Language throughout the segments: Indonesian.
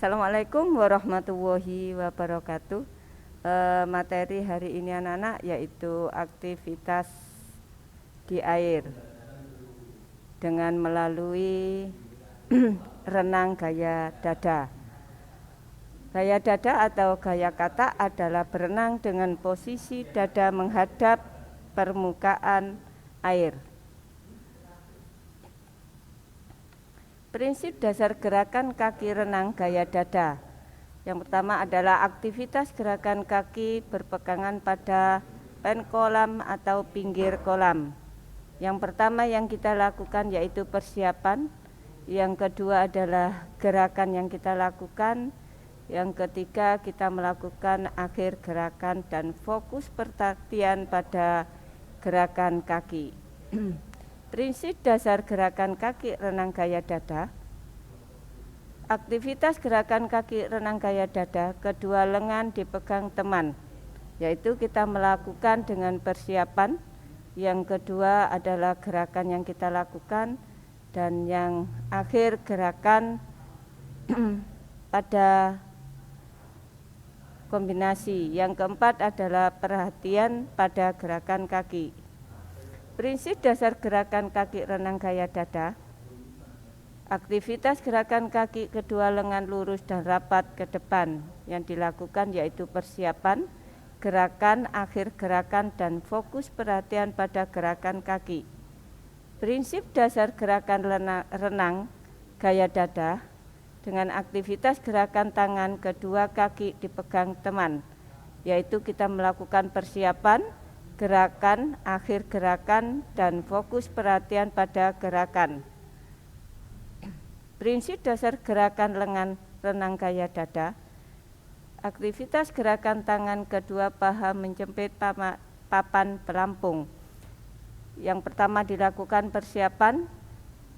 Assalamualaikum warahmatullahi wabarakatuh. Materi hari ini anak-anak yaitu aktivitas di air dengan melalui renang gaya dada. Gaya dada atau gaya kata adalah berenang dengan posisi dada menghadap permukaan air. Prinsip dasar gerakan kaki renang gaya dada. Yang pertama adalah aktivitas gerakan kaki berpegangan pada pen kolam atau pinggir kolam. Yang pertama yang kita lakukan yaitu persiapan. Yang kedua adalah gerakan yang kita lakukan. Yang ketiga kita melakukan akhir gerakan dan fokus perhatian pada gerakan kaki. Prinsip dasar gerakan kaki renang gaya dada. Aktivitas gerakan kaki renang gaya dada, kedua lengan dipegang teman, yaitu kita melakukan dengan persiapan. Yang kedua adalah gerakan yang kita lakukan, dan yang akhir gerakan pada kombinasi. Yang keempat adalah perhatian pada gerakan kaki. Prinsip dasar gerakan kaki renang gaya dada. Aktivitas gerakan kaki kedua lengan lurus dan rapat ke depan. Yang dilakukan yaitu persiapan, gerakan, akhir gerakan, dan fokus perhatian pada gerakan kaki. Prinsip dasar gerakan renang gaya dada dengan aktivitas gerakan tangan kedua kaki dipegang teman, yaitu kita melakukan persiapan, gerakan, akhir gerakan, dan fokus perhatian pada gerakan. Prinsip dasar gerakan lengan renang gaya dada. Aktivitas gerakan tangan kedua paha menjepit papan pelampung. Yang pertama dilakukan persiapan,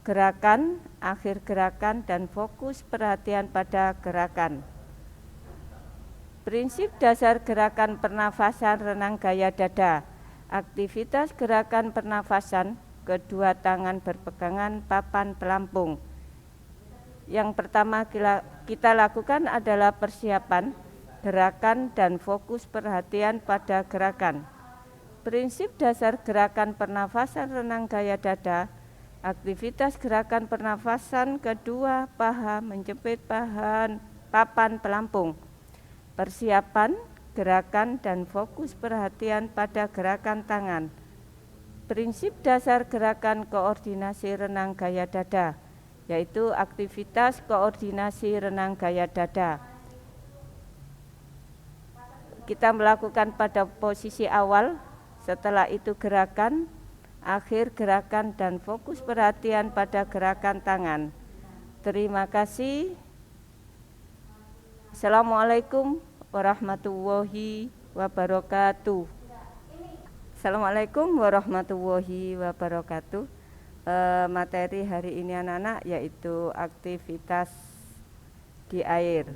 gerakan, akhir gerakan, dan fokus perhatian pada gerakan. Prinsip dasar gerakan pernafasan renang gaya dada. Aktivitas gerakan pernafasan, kedua tangan berpegangan papan pelampung. Yang pertama kita lakukan adalah persiapan, gerakan, dan fokus perhatian pada gerakan. Prinsip dasar gerakan pernafasan renang gaya dada. Aktivitas gerakan pernafasan, kedua paha menjepit papan pelampung. Persiapan, gerakan, dan fokus perhatian pada gerakan tangan. Prinsip dasar gerakan koordinasi renang gaya dada, yaitu aktivitas koordinasi renang gaya dada. Kita melakukan pada posisi awal, setelah itu gerakan, akhir gerakan, dan fokus perhatian pada gerakan tangan. Terima kasih. Assalamualaikum warahmatullahi wabarakatuh. Assalamualaikum warahmatullahi wabarakatuh. Materi hari ini anak-anak yaitu aktivitas di air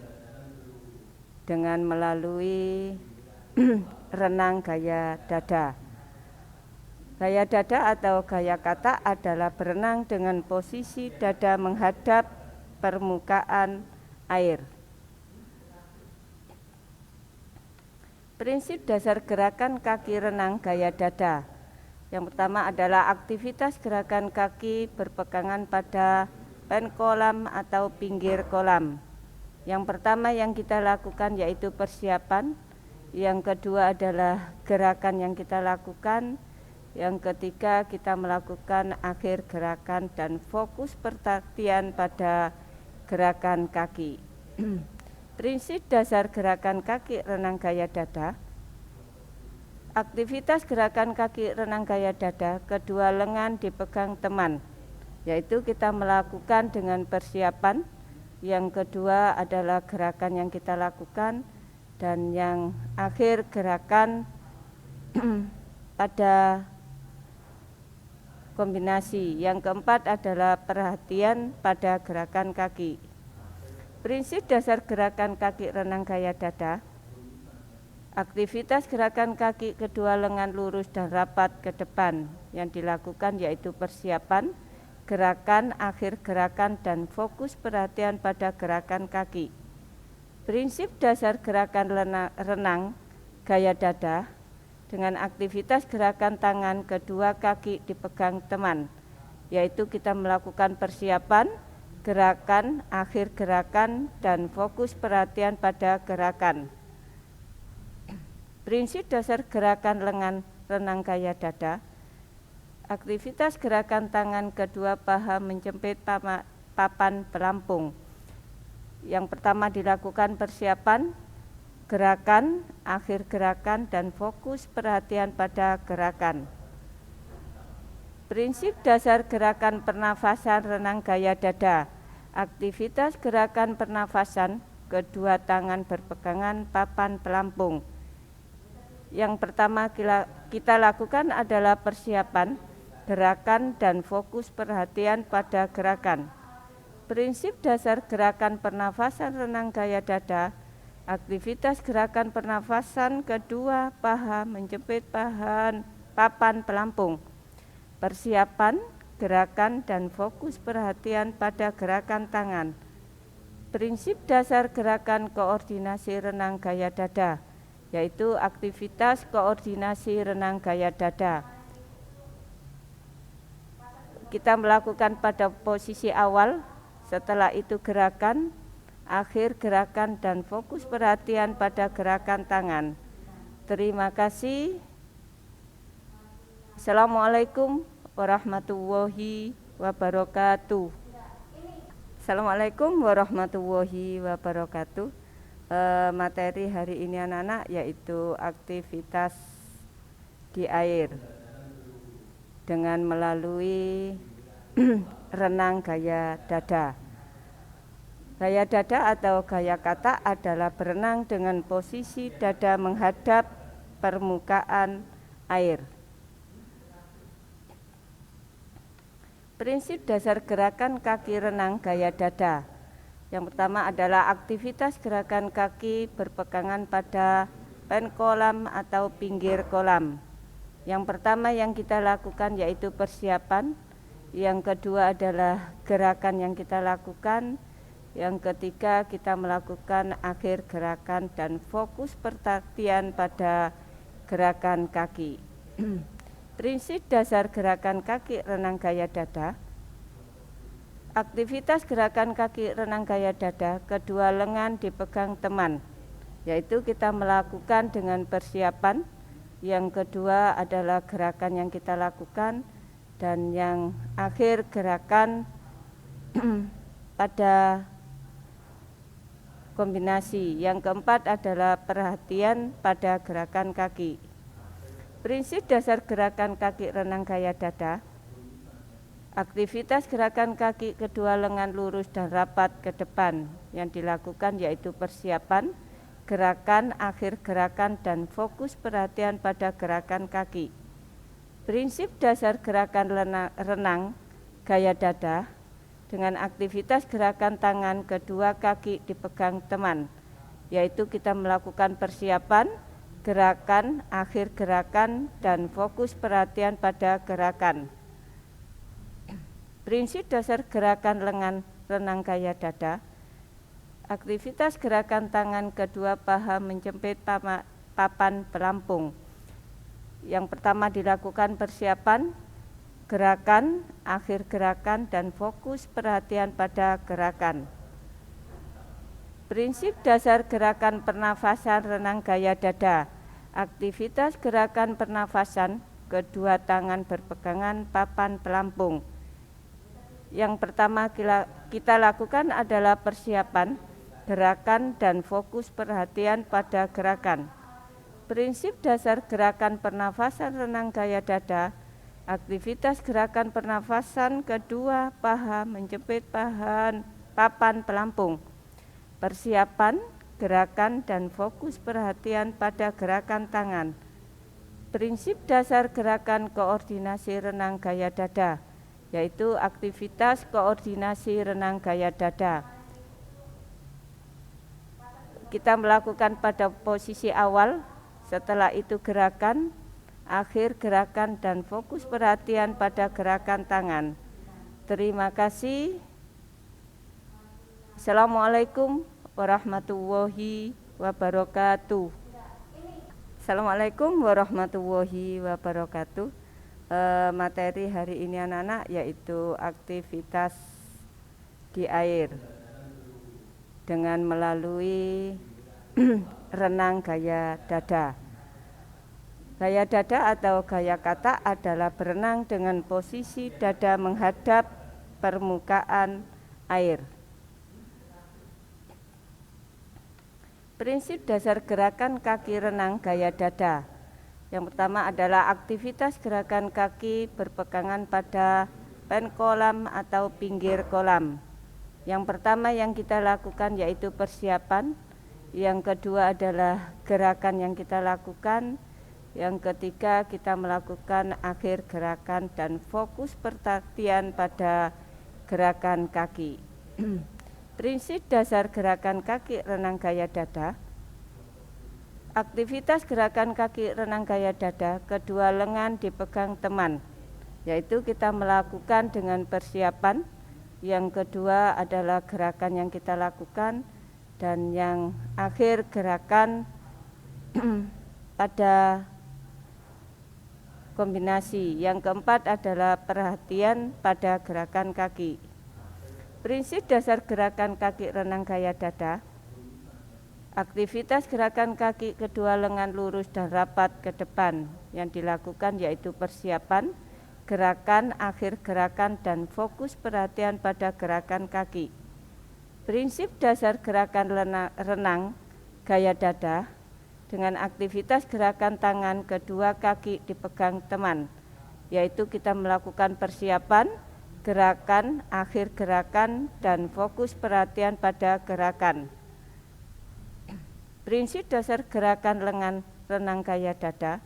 dengan melalui renang gaya dada. Gaya dada atau gaya kata adalah berenang dengan posisi dada menghadap permukaan air. Prinsip dasar gerakan kaki renang gaya dada. Yang pertama adalah aktivitas gerakan kaki berpegangan pada pen kolam atau pinggir kolam. Yang pertama yang kita lakukan yaitu persiapan. Yang kedua adalah gerakan yang kita lakukan. Yang ketiga kita melakukan akhir gerakan dan fokus perhatian pada gerakan kaki. Prinsip dasar gerakan kaki renang gaya dada. Aktivitas gerakan kaki renang gaya dada, kedua lengan dipegang teman, yaitu kita melakukan dengan persiapan. Yang kedua adalah gerakan yang kita lakukan, dan yang akhir gerakan pada kombinasi. Yang keempat adalah perhatian pada gerakan kaki. Prinsip dasar gerakan kaki renang gaya dada. Aktivitas gerakan kaki kedua lengan lurus dan rapat ke depan. Yang dilakukan yaitu persiapan, gerakan, akhir gerakan, dan fokus perhatian pada gerakan kaki. Prinsip dasar gerakan renang gaya dada dengan aktivitas gerakan tangan kedua kaki dipegang teman, yaitu kita melakukan persiapan, gerakan, akhir gerakan, dan fokus perhatian pada gerakan. Prinsip dasar gerakan renang gaya dada. Aktivitas gerakan tangan kedua paha menjepit papan pelampung. Yang pertama dilakukan persiapan, gerakan, akhir gerakan, dan fokus perhatian pada gerakan. Prinsip dasar gerakan pernafasan renang gaya dada. Aktivitas gerakan pernafasan, kedua tangan berpegangan papan pelampung. Yang pertama kita lakukan adalah persiapan, gerakan, dan fokus perhatian pada gerakan. Prinsip dasar gerakan pernafasan renang gaya dada. Aktivitas gerakan pernafasan kedua paha menjepit papan pelampung. Persiapan, gerakan, dan fokus perhatian pada gerakan tangan. Prinsip dasar gerakan koordinasi renang gaya dada, yaitu aktivitas koordinasi renang gaya dada. Kita melakukan pada posisi awal, setelah itu gerakan, akhir gerakan, dan fokus perhatian pada gerakan tangan. Terima kasih. Assalamualaikum warahmatullahi wabarakatuh. Assalamualaikum warahmatullahi wabarakatuh. Materi hari ini anak-anak yaitu aktivitas di air dengan melalui renang gaya dada. Gaya dada atau gaya kata adalah berenang dengan posisi dada menghadap permukaan air. Prinsip dasar gerakan kaki renang gaya dada. Yang pertama adalah aktivitas gerakan kaki berpegangan pada pen kolam atau pinggir kolam. Yang pertama yang kita lakukan yaitu persiapan. Yang kedua adalah gerakan yang kita lakukan. Yang ketiga kita melakukan akhir gerakan dan fokus perhatian pada gerakan kaki. Prinsip dasar gerakan kaki renang gaya dada. Aktivitas gerakan kaki renang gaya dada, kedua lengan dipegang teman, yaitu kita melakukan dengan persiapan. Yang kedua adalah gerakan yang kita lakukan, dan yang akhir gerakan pada kombinasi. Yang keempat adalah perhatian pada gerakan kaki. Prinsip dasar gerakan kaki renang gaya dada. Aktivitas gerakan kaki kedua lengan lurus dan rapat ke depan. Yang dilakukan yaitu persiapan, gerakan, akhir gerakan, dan fokus perhatian pada gerakan kaki. Prinsip dasar gerakan renang gaya dada. Dengan aktivitas gerakan tangan kedua kaki dipegang teman, yaitu kita melakukan persiapan, gerakan, akhir gerakan, dan fokus perhatian pada gerakan. Prinsip dasar gerakan renang gaya dada. Aktivitas gerakan tangan kedua paha menjepit papan pelampung. Yang pertama dilakukan persiapan, gerakan, akhir gerakan, dan fokus perhatian pada gerakan. Prinsip dasar gerakan pernafasan renang gaya dada. Aktivitas gerakan pernafasan, kedua tangan berpegangan papan pelampung. Yang pertama kita lakukan adalah persiapan, gerakan, dan fokus perhatian pada gerakan. Prinsip dasar gerakan pernafasan renang gaya dada. Aktivitas gerakan pernafasan kedua paha menjepit papan pelampung. Persiapan, gerakan, dan fokus perhatian pada gerakan tangan. Prinsip dasar gerakan koordinasi renang gaya dada, yaitu aktivitas koordinasi renang gaya dada. Kita melakukan pada posisi awal, setelah itu gerakan, akhir gerakan, dan fokus perhatian pada gerakan tangan. Terima kasih. Assalamualaikum warahmatullahi wabarakatuh. Assalamualaikum warahmatullahi wabarakatuh. Materi hari ini anak-anak yaitu aktivitas di air dengan melalui renang gaya dada. Gaya dada atau gaya kata adalah berenang dengan posisi dada menghadap permukaan air. Prinsip dasar gerakan kaki renang gaya dada. Yang pertama adalah aktivitas gerakan kaki berpegangan pada pen kolam atau pinggir kolam. Yang pertama yang kita lakukan yaitu persiapan. Yang kedua adalah gerakan yang kita lakukan. Yang ketiga kita melakukan akhir gerakan dan fokus perhatian pada gerakan kaki. Prinsip dasar gerakan kaki renang gaya dada. Aktivitas gerakan kaki renang gaya dada, kedua lengan dipegang teman, yaitu kita melakukan dengan persiapan. Yang kedua adalah gerakan yang kita lakukan, dan yang akhir gerakan pada kombinasi. Yang keempat adalah perhatian pada gerakan kaki. Prinsip dasar gerakan kaki renang gaya dada. Aktivitas gerakan kaki kedua lengan lurus dan rapat ke depan. Yang dilakukan yaitu persiapan, gerakan, akhir gerakan, dan fokus perhatian pada gerakan kaki. Prinsip dasar gerakan renang gaya dada. Dengan aktivitas gerakan tangan kedua kaki dipegang teman, yaitu kita melakukan persiapan, gerakan, akhir gerakan, dan fokus perhatian pada gerakan. Prinsip dasar gerakan lengan renang gaya dada.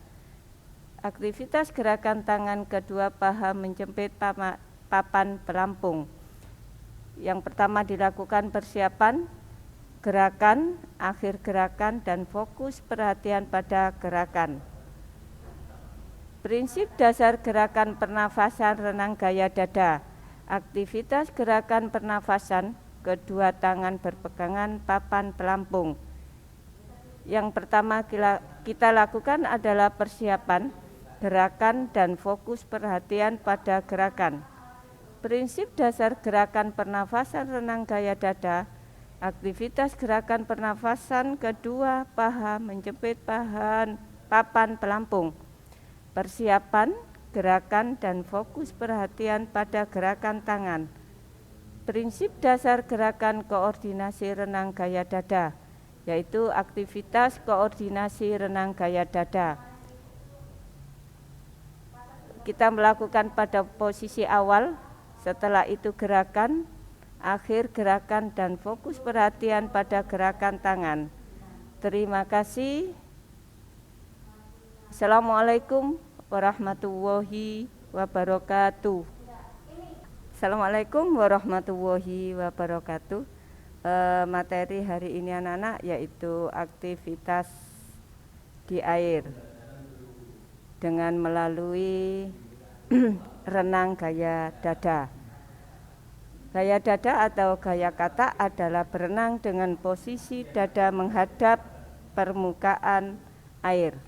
Aktivitas gerakan tangan kedua paha menjepit papan pelampung. Yang pertama dilakukan persiapan, gerakan, akhir gerakan, dan fokus perhatian pada gerakan. Prinsip dasar gerakan pernafasan renang gaya dada. Aktivitas gerakan pernafasan, kedua tangan berpegangan papan pelampung. Yang pertama kita lakukan adalah persiapan, gerakan, dan fokus perhatian pada gerakan. Prinsip dasar gerakan pernafasan renang gaya dada. Aktivitas gerakan pernafasan kedua paha menjepit papan pelampung. Persiapan, gerakan, dan fokus perhatian pada gerakan tangan. Prinsip dasar gerakan koordinasi renang gaya dada, yaitu aktivitas koordinasi renang gaya dada. Kita melakukan pada posisi awal, setelah itu gerakan, akhir gerakan, dan fokus perhatian pada gerakan tangan. Terima kasih. Assalamualaikum warahmatullahi wabarakatuh. Assalamualaikum warahmatullahi wabarakatuh. Materi hari ini anak-anak yaitu aktivitas di air dengan melalui renang gaya dada. Gaya dada atau gaya kata adalah berenang dengan posisi dada menghadap permukaan air.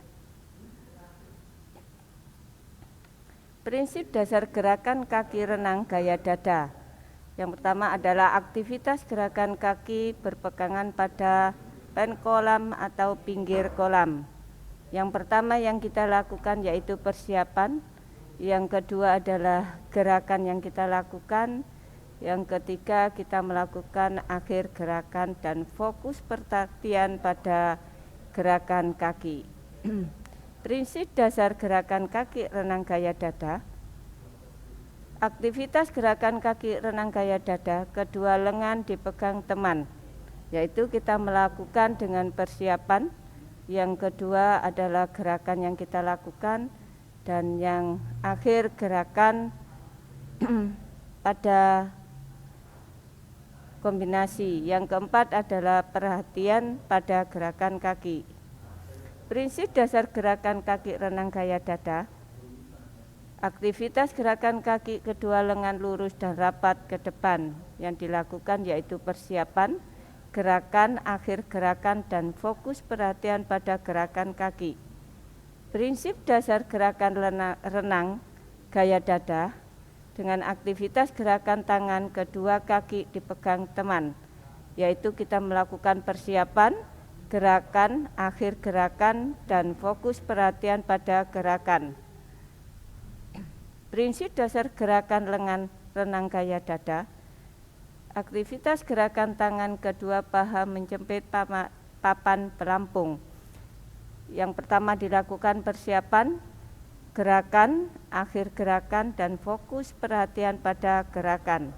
Prinsip dasar gerakan kaki renang gaya dada. Yang pertama adalah aktivitas gerakan kaki berpegangan pada pen kolam atau pinggir kolam. Yang pertama yang kita lakukan yaitu persiapan. Yang kedua adalah gerakan yang kita lakukan. Yang ketiga kita melakukan akhir gerakan dan fokus perhatian pada gerakan kaki. Prinsip dasar gerakan kaki renang gaya dada. Aktivitas gerakan kaki renang gaya dada, kedua lengan dipegang teman, yaitu kita melakukan dengan persiapan. Yang kedua adalah gerakan yang kita lakukan, dan yang akhir gerakan pada kombinasi. Yang keempat adalah perhatian pada gerakan kaki. Prinsip dasar gerakan kaki renang gaya dada. Aktivitas gerakan kaki kedua lengan lurus dan rapat ke depan. Yang dilakukan yaitu persiapan, gerakan, akhir gerakan, dan fokus perhatian pada gerakan kaki. Prinsip dasar gerakan renang gaya dada dengan aktivitas gerakan tangan kedua kaki dipegang teman, yaitu kita melakukan persiapan, gerakan, akhir gerakan, dan fokus perhatian pada gerakan. Prinsip dasar gerakan renang gaya dada. Aktivitas gerakan tangan kedua paha menjepit papan pelampung. Yang pertama dilakukan persiapan, gerakan, akhir gerakan, dan fokus perhatian pada gerakan.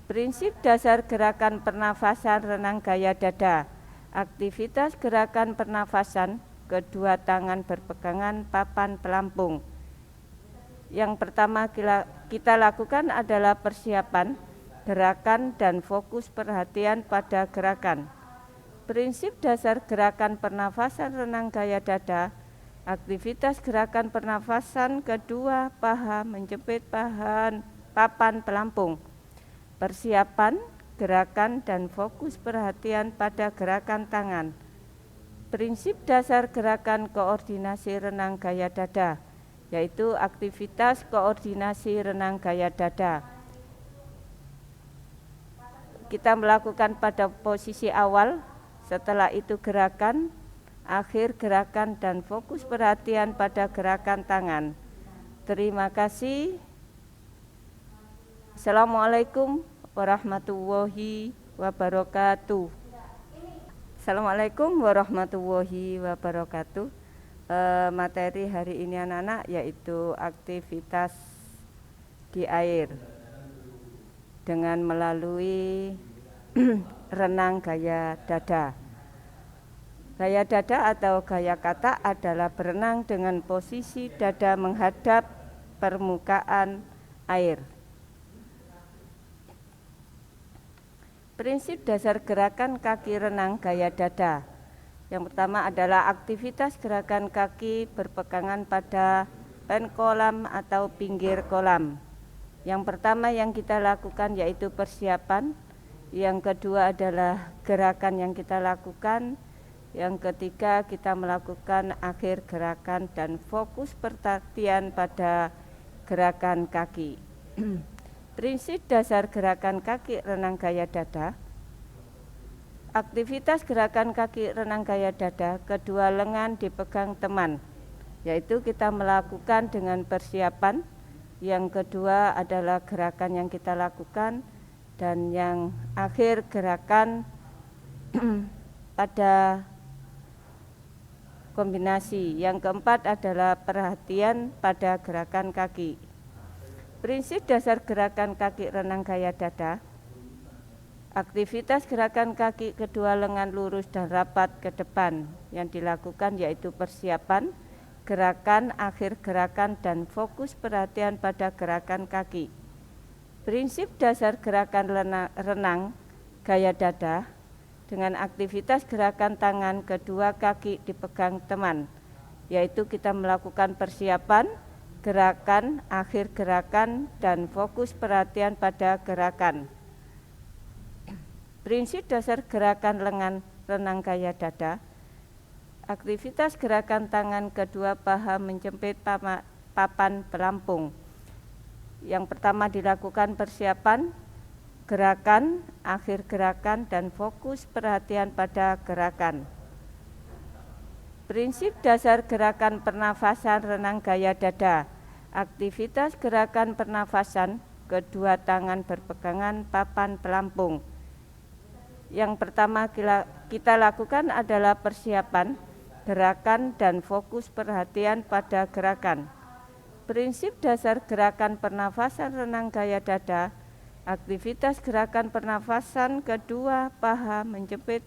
Prinsip dasar gerakan pernafasan renang gaya dada. Aktivitas gerakan pernafasan, kedua tangan berpegangan papan pelampung. Yang pertama kita lakukan adalah persiapan, gerakan, dan fokus perhatian pada gerakan. Prinsip dasar gerakan pernafasan renang gaya dada. Aktivitas gerakan pernafasan kedua paha menjepit papan pelampung. Persiapan, gerakan, dan fokus perhatian pada gerakan tangan. Prinsip dasar gerakan koordinasi renang gaya dada, yaitu aktivitas koordinasi renang gaya dada. Kita melakukan pada posisi awal, setelah itu gerakan, akhir gerakan, dan fokus perhatian pada gerakan tangan. Terima kasih. Assalamualaikum warahmatullahi wabarakatuh. Assalamualaikum warahmatullahi wabarakatuh. Materi hari ini anak-anak yaitu aktivitas di air dengan melalui renang gaya dada. Gaya dada atau gaya kata adalah berenang dengan posisi dada menghadap permukaan air. Prinsip dasar gerakan kaki renang gaya dada. Yang pertama adalah aktivitas gerakan kaki berpegangan pada pen kolam atau pinggir kolam. Yang pertama yang kita lakukan yaitu persiapan. Yang kedua adalah gerakan yang kita lakukan. Yang ketiga kita melakukan akhir gerakan dan fokus perhatian pada gerakan kaki. Prinsip dasar gerakan kaki renang gaya dada. Aktivitas gerakan kaki renang gaya dada, kedua lengan dipegang teman, yaitu kita melakukan dengan persiapan. Yang kedua adalah gerakan yang kita lakukan, dan yang akhir gerakan pada kombinasi. Yang keempat adalah perhatian pada gerakan kaki. Prinsip dasar gerakan kaki renang gaya dada. Aktivitas gerakan kaki kedua lengan lurus dan rapat ke depan. Yang dilakukan yaitu persiapan, gerakan, akhir gerakan, dan fokus perhatian pada gerakan kaki. Prinsip dasar gerakan renang gaya dada dengan aktivitas gerakan tangan kedua kaki dipegang teman, yaitu kita melakukan persiapan, gerakan, akhir gerakan, dan fokus perhatian pada gerakan. Prinsip dasar gerakan renang gaya dada. Aktivitas gerakan tangan kedua paha menjepit papan pelampung. Yang pertama dilakukan persiapan, gerakan, akhir gerakan, dan fokus perhatian pada gerakan. Prinsip dasar gerakan pernafasan renang gaya dada. Aktivitas gerakan pernafasan, kedua tangan berpegangan papan pelampung. Yang pertama kita lakukan adalah persiapan, gerakan, dan fokus perhatian pada gerakan. Prinsip dasar gerakan pernafasan renang gaya dada. Aktivitas gerakan pernafasan kedua paha menjepit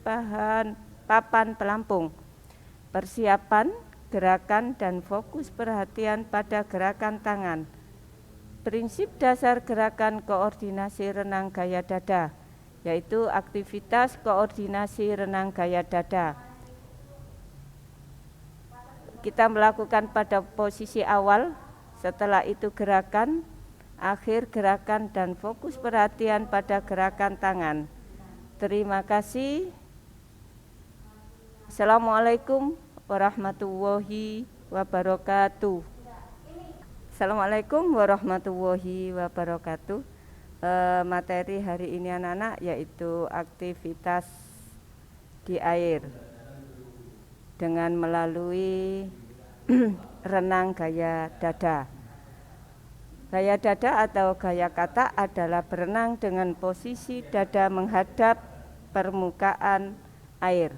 papan pelampung. Persiapan, gerakan, dan fokus perhatian pada gerakan tangan. Prinsip dasar gerakan koordinasi renang gaya dada, yaitu aktivitas koordinasi renang gaya dada. Kita melakukan pada posisi awal, setelah itu gerakan, akhir gerakan, dan fokus perhatian pada gerakan tangan. Terima kasih. Assalamualaikum warahmatullahi wabarakatuh. Assalamualaikum warahmatullahi wabarakatuh. Materi hari ini anak-anak yaitu aktivitas di air dengan melalui renang gaya dada. Gaya dada atau gaya kata adalah berenang dengan posisi dada menghadap permukaan air.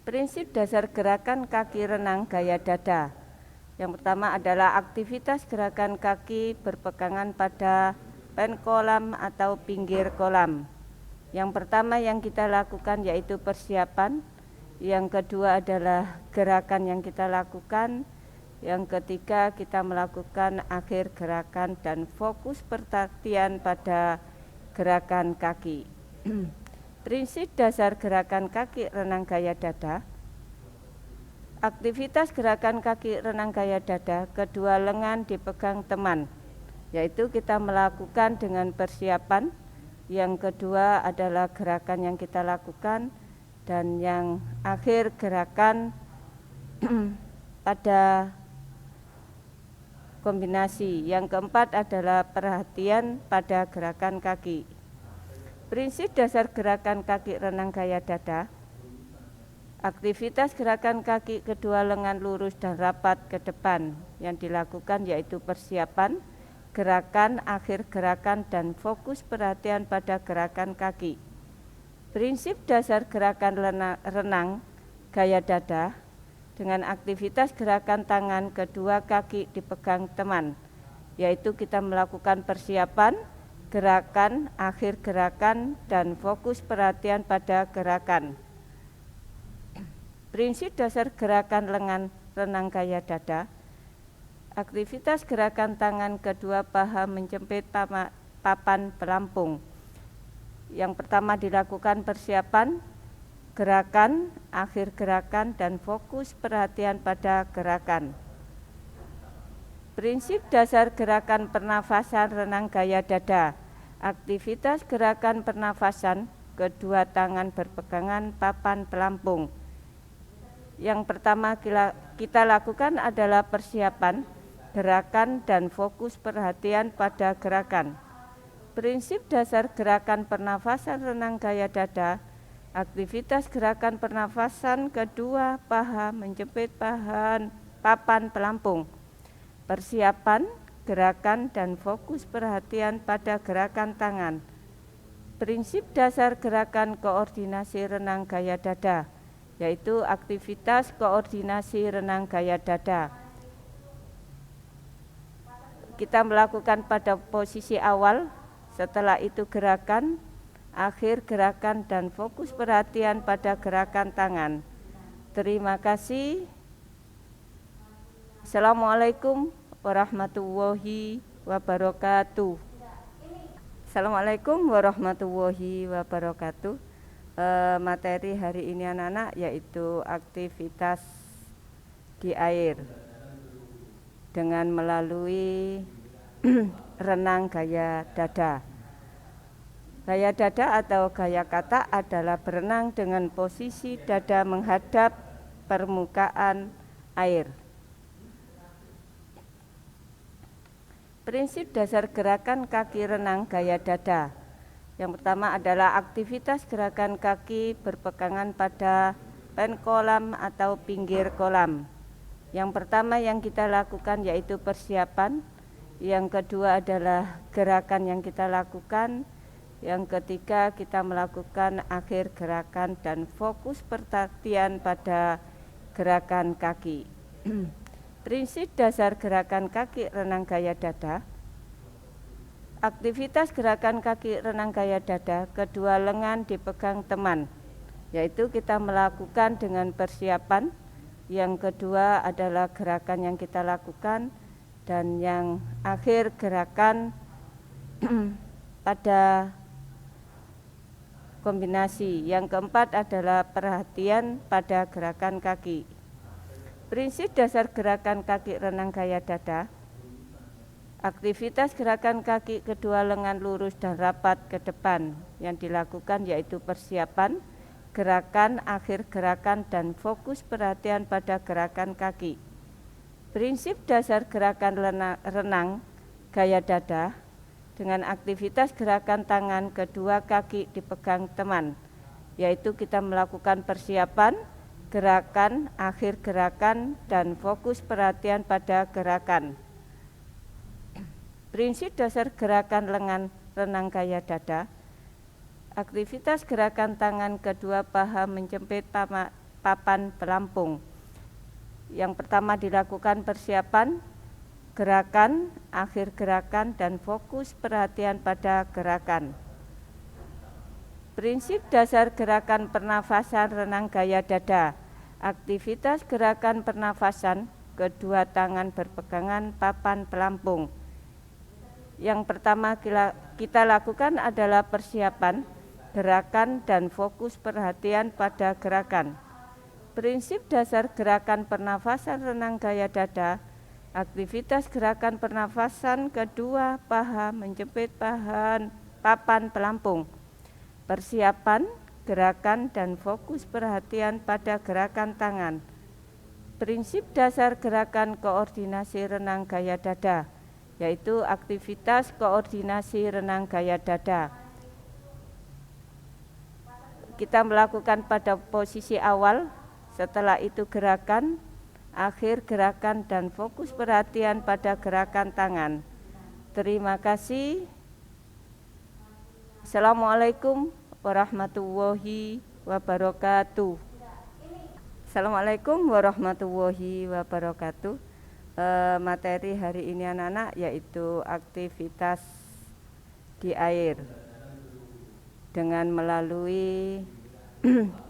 Prinsip dasar gerakan kaki renang gaya dada. Yang pertama adalah aktivitas gerakan kaki berpegangan pada pen kolam atau pinggir kolam. Yang pertama yang kita lakukan yaitu persiapan. Yang kedua adalah gerakan yang kita lakukan. Yang ketiga kita melakukan akhir gerakan dan fokus perhatian pada gerakan kaki. Prinsip dasar gerakan kaki renang gaya dada. Aktivitas gerakan kaki renang gaya dada, kedua lengan dipegang teman, yaitu kita melakukan dengan persiapan. Yang kedua adalah gerakan yang kita lakukan, dan yang akhir gerakan pada kombinasi. Yang keempat adalah perhatian pada gerakan kaki. Prinsip dasar gerakan kaki renang gaya dada. Aktivitas gerakan kaki kedua lengan lurus dan rapat ke depan. Yang dilakukan yaitu persiapan, gerakan, akhir gerakan, dan fokus perhatian pada gerakan kaki. Prinsip dasar gerakan renang gaya dada dengan aktivitas gerakan tangan kedua kaki dipegang teman, yaitu kita melakukan persiapan, gerakan, akhir gerakan, dan fokus perhatian pada gerakan. Prinsip dasar gerakan lengan renang gaya dada. Aktivitas gerakan tangan kedua paha menjepit papan pelampung. Yang pertama dilakukan persiapan, gerakan, akhir gerakan, dan fokus perhatian pada gerakan. Prinsip dasar gerakan pernafasan renang gaya dada. Aktivitas gerakan pernafasan, kedua tangan berpegangan papan pelampung. Yang pertama kita lakukan adalah persiapan, gerakan, dan fokus perhatian pada gerakan. Prinsip dasar gerakan pernafasan renang gaya dada. Aktivitas gerakan pernafasan, kedua paha menjepit papan pelampung. Persiapan, gerakan, dan fokus perhatian pada gerakan tangan. Prinsip dasar gerakan koordinasi renang gaya dada, yaitu aktivitas koordinasi renang gaya dada. Kita melakukan pada posisi awal, setelah itu gerakan, akhir gerakan, dan fokus perhatian pada gerakan tangan. Terima kasih. Assalamualaikum warahmatullahi wabarakatuh. Assalamualaikum warahmatullahi wabarakatuh. Materi hari ini anak-anak yaitu aktivitas di air dengan melalui renang gaya dada. Gaya dada atau gaya kata adalah berenang dengan posisi dada menghadap permukaan air. Prinsip dasar gerakan kaki renang gaya dada. Yang pertama adalah aktivitas gerakan kaki berpegangan pada pen kolam atau pinggir kolam. Yang pertama yang kita lakukan yaitu persiapan. Yang kedua adalah gerakan yang kita lakukan. Yang ketiga kita melakukan akhir gerakan dan fokus perhatian pada gerakan kaki. Prinsip dasar gerakan kaki renang gaya dada. Aktivitas gerakan kaki renang gaya dada, kedua lengan dipegang teman, yaitu kita melakukan dengan persiapan. Yang kedua adalah gerakan yang kita lakukan, dan yang akhir gerakan pada kombinasi. Yang keempat adalah perhatian pada gerakan kaki. Prinsip dasar gerakan kaki renang gaya dada. Aktivitas gerakan kaki kedua lengan lurus dan rapat ke depan yang dilakukan yaitu persiapan, gerakan, akhir gerakan, dan fokus perhatian pada gerakan kaki. Prinsip dasar gerakan renang gaya dada dengan aktivitas gerakan tangan kedua kaki dipegang teman, yaitu kita melakukan persiapan, gerakan, akhir gerakan, dan fokus perhatian pada gerakan. Prinsip dasar gerakan renang gaya dada. Aktivitas gerakan tangan kedua paha menjepit papan pelampung. Yang pertama dilakukan persiapan, gerakan, akhir gerakan, dan fokus perhatian pada gerakan. Prinsip dasar gerakan pernafasan renang gaya dada. Aktivitas gerakan pernafasan kedua tangan berpegangan papan pelampung. Yang pertama kita lakukan adalah persiapan, gerakan, dan fokus perhatian pada gerakan. Prinsip dasar gerakan pernafasan renang gaya dada. Aktivitas gerakan pernafasan kedua paha menjepit papan pelampung. Persiapan, gerakan, dan fokus perhatian pada gerakan tangan. Prinsip dasar gerakan koordinasi renang gaya dada, yaitu aktivitas koordinasi renang gaya dada. Kita melakukan pada posisi awal, setelah itu gerakan, akhir gerakan, dan fokus perhatian pada gerakan tangan. Terima kasih. Assalamualaikum warahmatullahi wabarakatuh. Assalamualaikum warahmatullahi wabarakatuh. Materi hari ini anak-anak yaitu aktivitas di air dengan melalui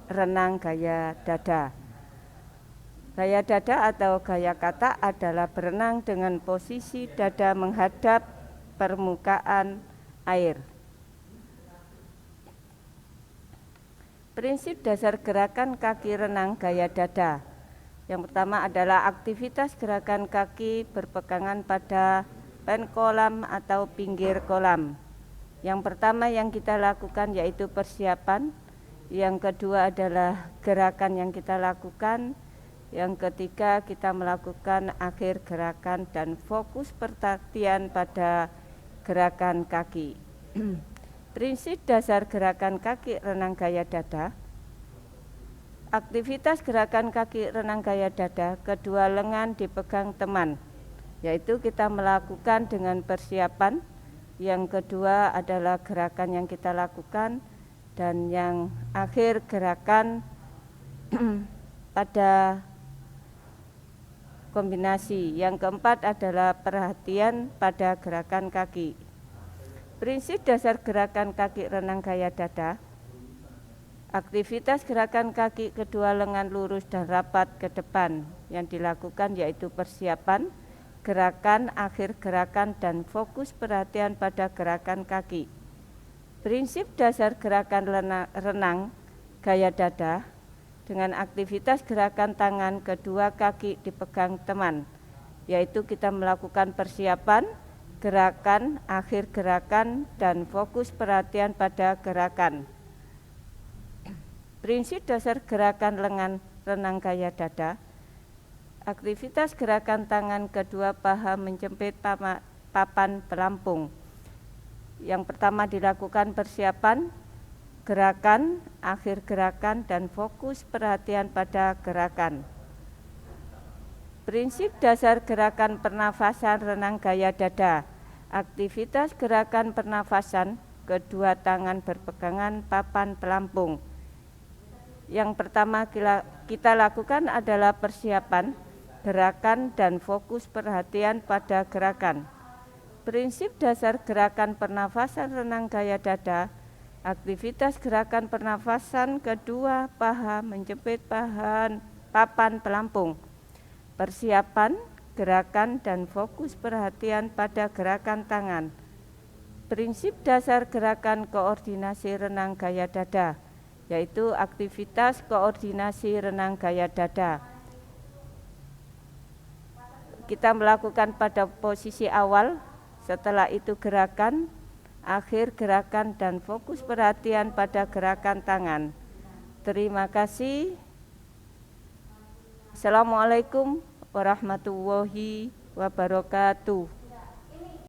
renang gaya dada. Gaya dada atau gaya kata adalah berenang dengan posisi dada menghadap permukaan air. Prinsip dasar gerakan kaki renang gaya dada. Yang pertama adalah aktivitas gerakan kaki berpegangan pada pen kolam atau pinggir kolam. Yang pertama yang kita lakukan yaitu persiapan. Yang kedua adalah gerakan yang kita lakukan. Yang ketiga kita melakukan akhir gerakan dan fokus perhatian pada gerakan kaki. Prinsip dasar gerakan kaki renang gaya dada. Aktivitas gerakan kaki renang gaya dada, kedua lengan dipegang teman, yaitu kita melakukan dengan persiapan. Yang kedua adalah gerakan yang kita lakukan, dan yang akhir gerakan pada kombinasi. Yang keempat adalah perhatian pada gerakan kaki. Prinsip dasar gerakan kaki renang gaya dada. Aktivitas gerakan kaki kedua lengan lurus dan rapat ke depan yang dilakukan yaitu persiapan, gerakan, akhir gerakan, dan fokus perhatian pada gerakan kaki. Prinsip dasar gerakan renang gaya dada dengan aktivitas gerakan tangan kedua kaki dipegang teman, yaitu kita melakukan persiapan, gerakan, akhir gerakan, dan fokus perhatian pada gerakan. Prinsip dasar gerakan renang gaya dada. Aktivitas gerakan tangan kedua paha menjepit papan pelampung. Yang pertama dilakukan persiapan, gerakan, akhir gerakan, dan fokus perhatian pada gerakan. Prinsip dasar gerakan pernafasan renang gaya dada. Aktivitas gerakan pernafasan kedua tangan berpegangan papan pelampung. Yang pertama kita lakukan adalah persiapan, gerakan, dan fokus perhatian pada gerakan. Prinsip dasar gerakan pernafasan renang gaya dada. Aktivitas gerakan pernafasan kedua paha menjepit papan pelampung. Persiapan, gerakan, dan fokus perhatian pada gerakan tangan. Prinsip dasar gerakan koordinasi renang gaya dada, yaitu aktivitas koordinasi renang gaya dada. Kita melakukan pada posisi awal, Setelah itu gerakan, akhir gerakan dan fokus perhatian pada gerakan tangan. Terima kasih. Assalamualaikum warahmatullahi wabarakatuh.